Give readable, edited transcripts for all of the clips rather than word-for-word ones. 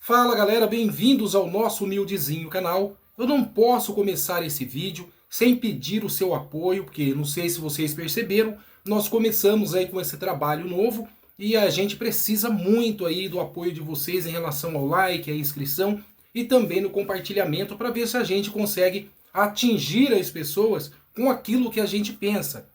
Fala galera, bem-vindos ao nosso humildezinho canal. Eu não posso começar esse vídeo sem pedir o seu apoio, porque não sei se vocês perceberam, nós começamos aí com esse trabalho novo e a gente precisa muito aí do apoio de vocês em relação ao like, à inscrição e também no compartilhamento para ver se a gente consegue atingir as pessoas com aquilo que a gente pensa.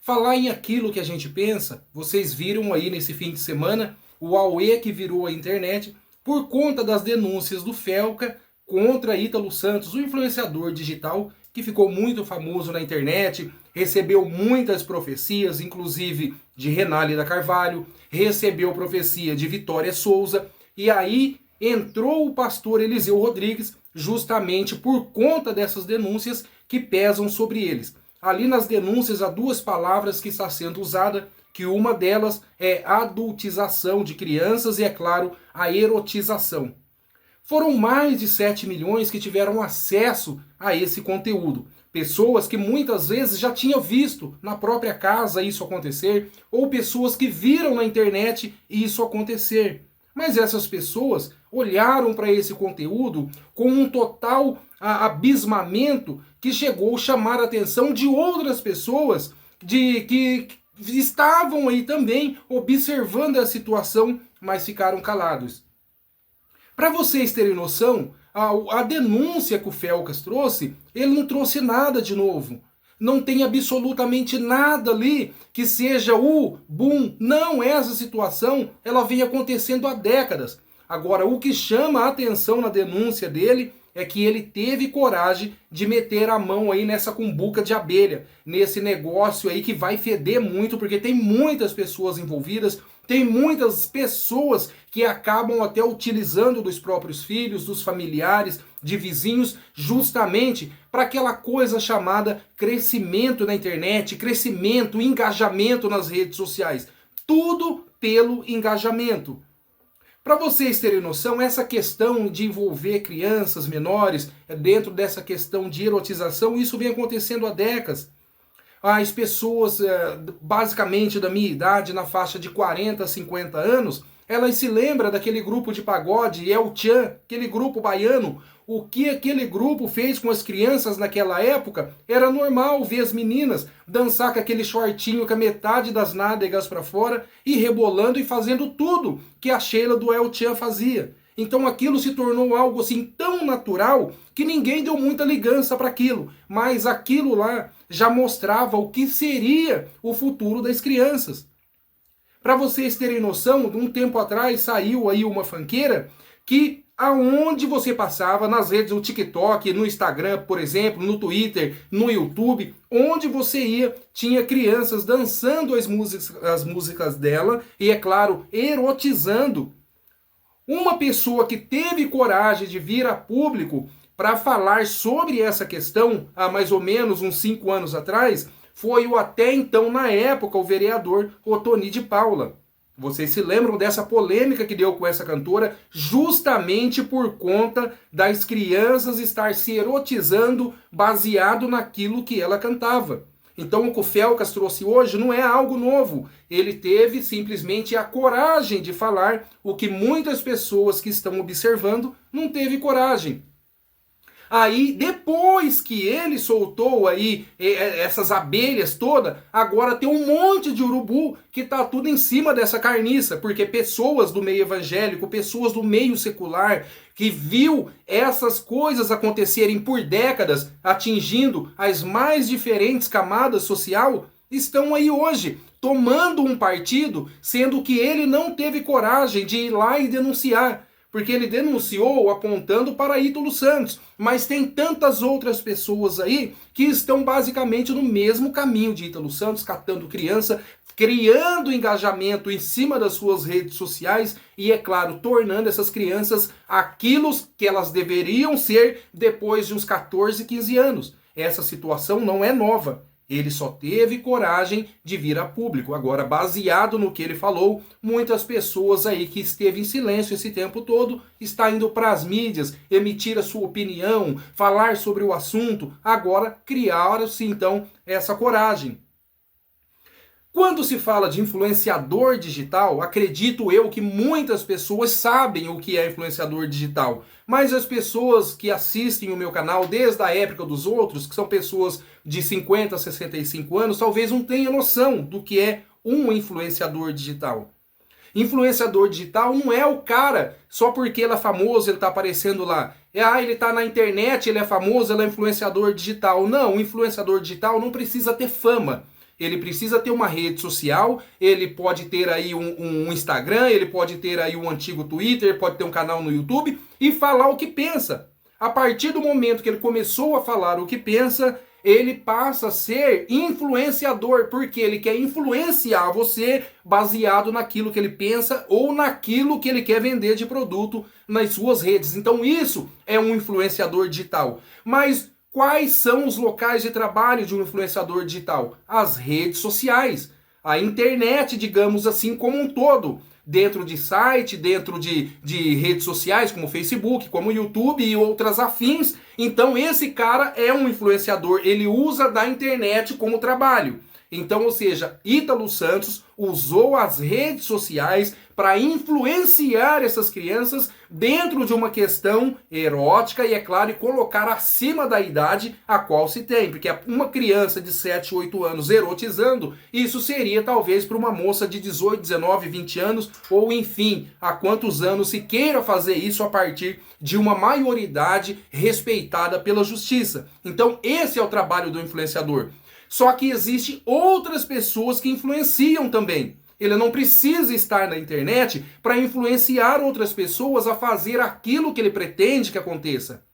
Falar em aquilo que a gente pensa, vocês viram aí nesse fim de semana o auê que virou a internet por conta das denúncias do Felca contra Ítalo Santos, o influenciador digital que ficou muito famoso na internet, recebeu muitas profecias, inclusive de Renálida Carvalho, recebeu profecia de Vitória Souza, e aí entrou o pastor Eliseu Rodrigues justamente por conta dessas denúncias que pesam sobre eles. Ali nas denúncias há duas palavras que está sendo usada, que uma delas é adultização de crianças e, é claro, a erotização. Foram mais de 7 milhões que tiveram acesso a esse conteúdo. Pessoas que muitas vezes já tinham visto na própria casa isso acontecer, ou pessoas que viram na internet isso acontecer. Mas essas pessoas olharam para esse conteúdo com um total abismamento que chegou a chamar a atenção de outras pessoas que estavam aí também observando a situação, mas ficaram calados. Para vocês terem noção, a denúncia que o Felcas trouxe, ele não trouxe nada de novo. Não tem absolutamente nada ali que seja o boom. Não, essa situação ela vem acontecendo há décadas. Agora, o que chama a atenção na denúncia dele é que ele teve coragem de meter a mão aí nessa cumbuca de abelha, nesse negócio aí que vai feder muito, porque tem muitas pessoas envolvidas, tem muitas pessoas que acabam até utilizando dos próprios filhos, dos familiares, de vizinhos, justamente para aquela coisa chamada crescimento na internet, crescimento, engajamento nas redes sociais. Tudo pelo engajamento. Para vocês terem noção, essa questão de envolver crianças menores dentro dessa questão de erotização, isso vem acontecendo há décadas. As pessoas, basicamente da minha idade, na faixa de 40, 50 anos, elas se lembram daquele grupo de pagode, El Chan, aquele grupo baiano. O que aquele grupo fez com as crianças naquela época era normal ver as meninas dançar com aquele shortinho com a metade das nádegas para fora e rebolando e fazendo tudo que a Sheila do El Chan fazia. Então aquilo se tornou algo assim tão natural que ninguém deu muita ligança para aquilo. Mas aquilo lá já mostrava o que seria o futuro das crianças. Para vocês terem noção, um tempo atrás saiu aí uma funkeira que aonde você passava, nas redes, no TikTok, no Instagram, por exemplo, no Twitter, no YouTube, onde você ia, tinha crianças dançando as músicas dela e, é claro, erotizando. Uma pessoa que teve coragem de vir a público para falar sobre essa questão, há mais ou menos uns 5 anos atrás, foi o até então, na época, o vereador Otoni de Paula. Vocês se lembram dessa polêmica que deu com essa cantora justamente por conta das crianças estar se erotizando baseado naquilo que ela cantava. Então o que o Felcas trouxe hoje não é algo novo. Ele teve simplesmente a coragem de falar o que muitas pessoas que estão observando não teve coragem. Aí, depois que ele soltou aí essas abelhas todas, agora tem um monte de urubu que tá tudo em cima dessa carniça, porque pessoas do meio evangélico, pessoas do meio secular, que viu essas coisas acontecerem por décadas, atingindo as mais diferentes camadas social, estão aí hoje, tomando um partido, sendo que ele não teve coragem de ir lá e denunciar. Porque ele denunciou apontando para Ítalo Santos. Mas tem tantas outras pessoas aí que estão basicamente no mesmo caminho de Ítalo Santos, catando criança, criando engajamento em cima das suas redes sociais e, é claro, tornando essas crianças aquilo que elas deveriam ser depois de uns 14, 15 anos. Essa situação não é nova. Ele só teve coragem de vir a público. Agora, baseado no que ele falou, muitas pessoas aí que esteve em silêncio esse tempo todo, está indo para as mídias, emitir a sua opinião, falar sobre o assunto. Agora, criaram-se então essa coragem. Quando se fala de influenciador digital, acredito eu que muitas pessoas sabem o que é influenciador digital, mas as pessoas que assistem o meu canal desde a época dos outros, que são pessoas de 50 a 65 anos, talvez não tenham noção do que é um influenciador digital. Influenciador digital não é o cara só porque ele é famoso, ele está aparecendo lá. Ele está na internet, ele é famoso, ele é influenciador digital. Não, o influenciador digital não precisa ter fama. Ele precisa ter uma rede social, ele pode ter aí um Instagram, ele pode ter aí um antigo Twitter, pode ter um canal no YouTube e falar o que pensa. A partir do momento que ele começou a falar o que pensa, ele passa a ser influenciador, porque ele quer influenciar você baseado naquilo que ele pensa ou naquilo que ele quer vender de produto nas suas redes. Então isso é um influenciador digital. Mas quais são os locais de trabalho de um influenciador digital? As redes sociais, a internet, digamos assim, como um todo. Dentro de site, dentro de redes sociais como Facebook, como YouTube e outras afins. Então esse cara é um influenciador, ele usa da internet como trabalho. Então, ou seja, Ítalo Santos usou as redes sociais para influenciar essas crianças dentro de uma questão erótica e, é claro, e colocar acima da idade a qual se tem. Porque uma criança de 7, 8 anos erotizando, isso seria talvez para uma moça de 18, 19, 20 anos, ou enfim, há quantos anos se queira fazer isso a partir de uma maioridade respeitada pela justiça. Então, esse é o trabalho do influenciador. Só que existem outras pessoas que influenciam também. Ele não precisa estar na internet para influenciar outras pessoas a fazer aquilo que ele pretende que aconteça.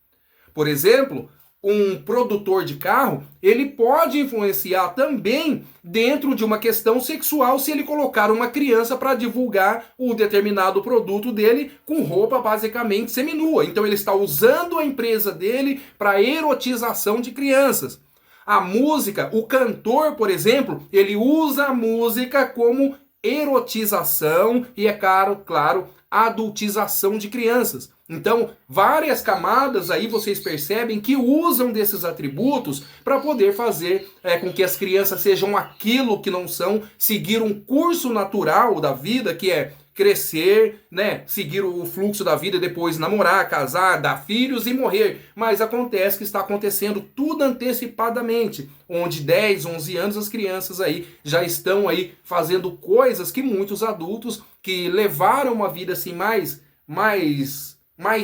Por exemplo, um produtor de carro, ele pode influenciar também dentro de uma questão sexual se ele colocar uma criança para divulgar o determinado produto dele com roupa basicamente seminua. Então ele está usando a empresa dele para erotização de crianças. A música, o cantor, por exemplo, ele usa a música como erotização e, é claro, adultização de crianças. Então, várias camadas aí vocês percebem que usam desses atributos para poder fazer com que as crianças sejam aquilo que não são, seguir um curso natural da vida, que é crescer, né, seguir o fluxo da vida, depois namorar, casar, dar filhos e morrer. Mas acontece que está acontecendo tudo antecipadamente, onde 10, 11 anos as crianças aí já estão aí fazendo coisas que muitos adultos que levaram uma vida assim mais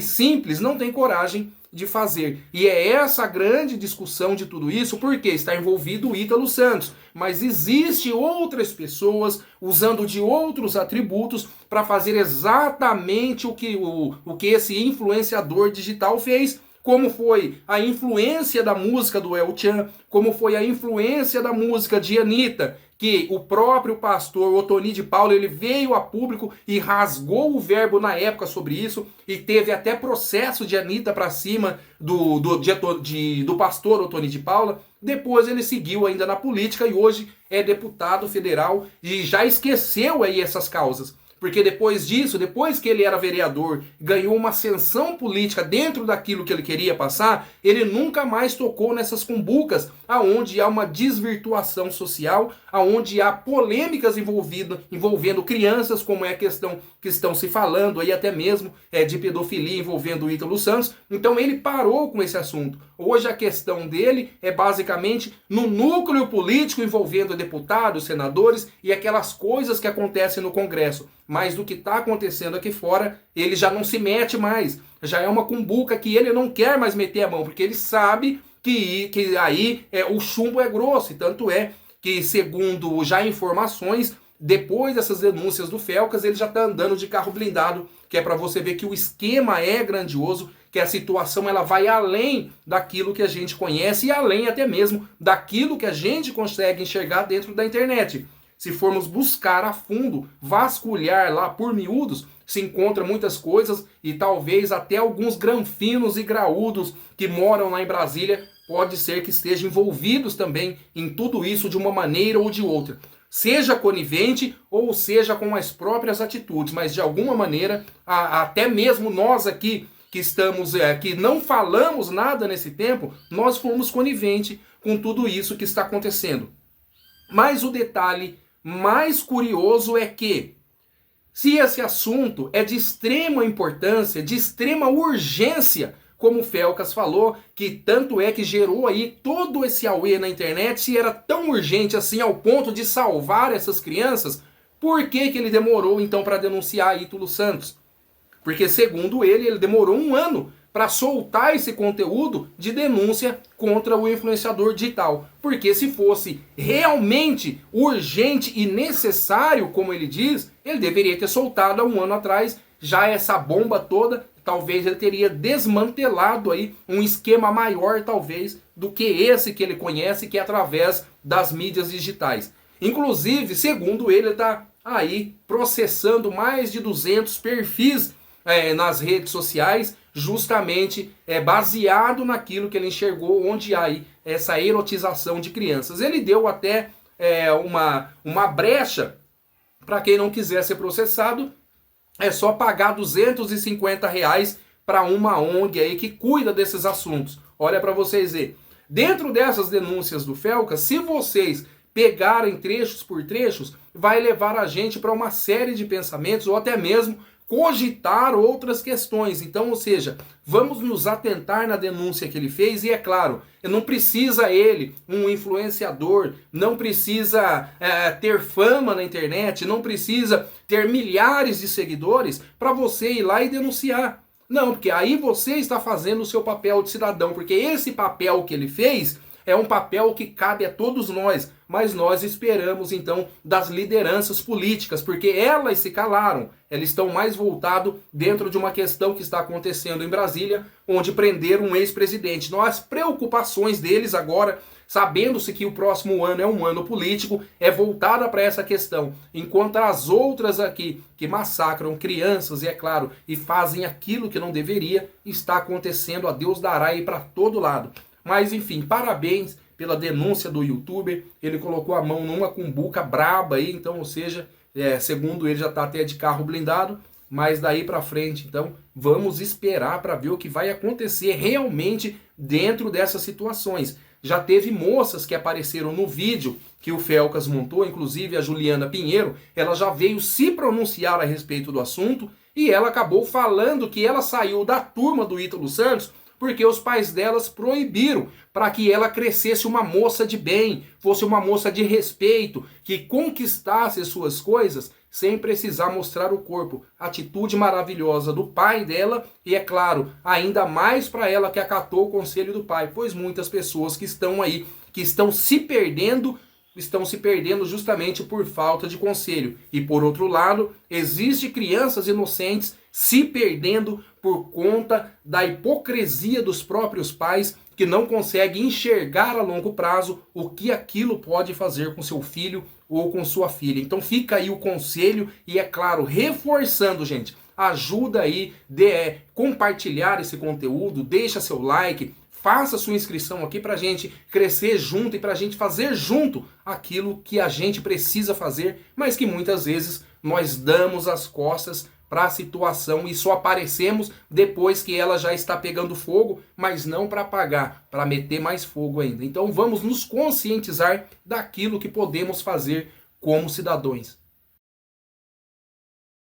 simples não têm coragem de fazer. E é essa a grande discussão de tudo isso, porque está envolvido o Ítalo Santos. Mas existe outras pessoas usando de outros atributos para fazer exatamente o que esse influenciador digital fez. Como foi a influência da música do El Chan, como foi a influência da música de Anitta, que o próprio pastor Otoni de Paula, ele veio a público e rasgou o verbo na época sobre isso, e teve até processo de Anitta para cima do pastor Otoni de Paula. Depois ele seguiu ainda na política e hoje é deputado federal e já esqueceu aí essas causas. Porque depois disso, depois que ele era vereador, ganhou uma ascensão política dentro daquilo que ele queria passar, ele nunca mais tocou nessas cumbucas, aonde há uma desvirtuação social, aonde há polêmicas envolvendo crianças, como é a questão que estão se falando aí até mesmo de pedofilia envolvendo o Ítalo Santos. Então ele parou com esse assunto. Hoje a questão dele é basicamente no núcleo político envolvendo deputados, senadores e aquelas coisas que acontecem no Congresso. Mas do que está acontecendo aqui fora, ele já não se mete mais. Já é uma cumbuca que ele não quer mais meter a mão, porque ele sabe que aí o chumbo é grosso. E tanto é que, segundo já informações, depois dessas denúncias do Felcas, ele já está andando de carro blindado, que é para você ver que o esquema é grandioso, que a situação ela vai além daquilo que a gente conhece e além até mesmo daquilo que a gente consegue enxergar dentro da internet. Se formos buscar a fundo, vasculhar lá por miúdos, se encontra muitas coisas e talvez até alguns granfinos e graúdos que moram lá em Brasília pode ser que estejam envolvidos também em tudo isso de uma maneira ou de outra. Seja conivente ou seja com as próprias atitudes, mas de alguma maneira, até mesmo nós aqui que estamos, que não falamos nada nesse tempo, nós fomos coniventes com tudo isso que está acontecendo. Mas o detalhe mais curioso é que, se esse assunto é de extrema importância, de extrema urgência, como o Felcas falou, que tanto é que gerou aí todo esse auê na internet, se era tão urgente assim ao ponto de salvar essas crianças, por que ele demorou então para denunciar Ítalo Santos? Porque segundo ele demorou 1 ano para soltar esse conteúdo de denúncia contra o influenciador digital. Porque se fosse realmente urgente e necessário, como ele diz, ele deveria ter soltado há 1 ano atrás já essa bomba toda. Talvez ele teria desmantelado aí um esquema maior, talvez, do que esse que ele conhece, que é através das mídias digitais. Inclusive, segundo ele está aí processando mais de 200 perfis nas redes sociais, justamente baseado naquilo que ele enxergou, onde há aí essa erotização de crianças. Ele deu até uma brecha para quem não quiser ser processado, é só pagar R$ 250 para uma ONG aí que cuida desses assuntos. Olha para vocês verem. Dentro dessas denúncias do Felcas, se vocês pegarem trechos por trechos, vai levar a gente para uma série de pensamentos ou até mesmo cogitar outras questões. Então, ou seja, vamos nos atentar na denúncia que ele fez e é claro, não precisa ele, um influenciador, não precisa ter fama na internet, não precisa ter milhares de seguidores para você ir lá e denunciar. Não, porque aí você está fazendo o seu papel de cidadão, porque esse papel que ele fez é um papel que cabe a todos nós, mas nós esperamos então das lideranças políticas, porque elas se calaram, elas estão mais voltadas dentro de uma questão que está acontecendo em Brasília, onde prenderam um ex-presidente. Então as preocupações deles agora, sabendo-se que o próximo ano é um ano político, é voltada para essa questão, enquanto as outras aqui que massacram crianças, e é claro, e fazem aquilo que não deveria, está acontecendo, a Deus dará aí para todo lado. Mas enfim, parabéns pela denúncia do youtuber, ele colocou a mão numa cumbuca braba aí, então, ou seja, segundo ele já está até de carro blindado, mas daí para frente, então, vamos esperar para ver o que vai acontecer realmente dentro dessas situações. Já teve moças que apareceram no vídeo que o Felcas montou, inclusive a Juliana Pinheiro, ela já veio se pronunciar a respeito do assunto e ela acabou falando que ela saiu da turma do Ítalo Santos porque os pais delas proibiram para que ela crescesse uma moça de bem, fosse uma moça de respeito, que conquistasse suas coisas sem precisar mostrar o corpo. Atitude maravilhosa do pai dela e, é claro, ainda mais para ela que acatou o conselho do pai, pois muitas pessoas que estão aí, que estão se perdendo justamente por falta de conselho. E por outro lado, existem crianças inocentes se perdendo por conta da hipocrisia dos próprios pais que não conseguem enxergar a longo prazo o que aquilo pode fazer com seu filho ou com sua filha. Então fica aí o conselho e, é claro, reforçando, gente, ajuda aí de compartilhar esse conteúdo, deixa seu like, faça sua inscrição aqui para a gente crescer junto e para a gente fazer junto aquilo que a gente precisa fazer, mas que muitas vezes nós damos as costas para a situação e só aparecemos depois que ela já está pegando fogo, mas não para apagar, para meter mais fogo ainda. Então vamos nos conscientizar daquilo que podemos fazer como cidadãos.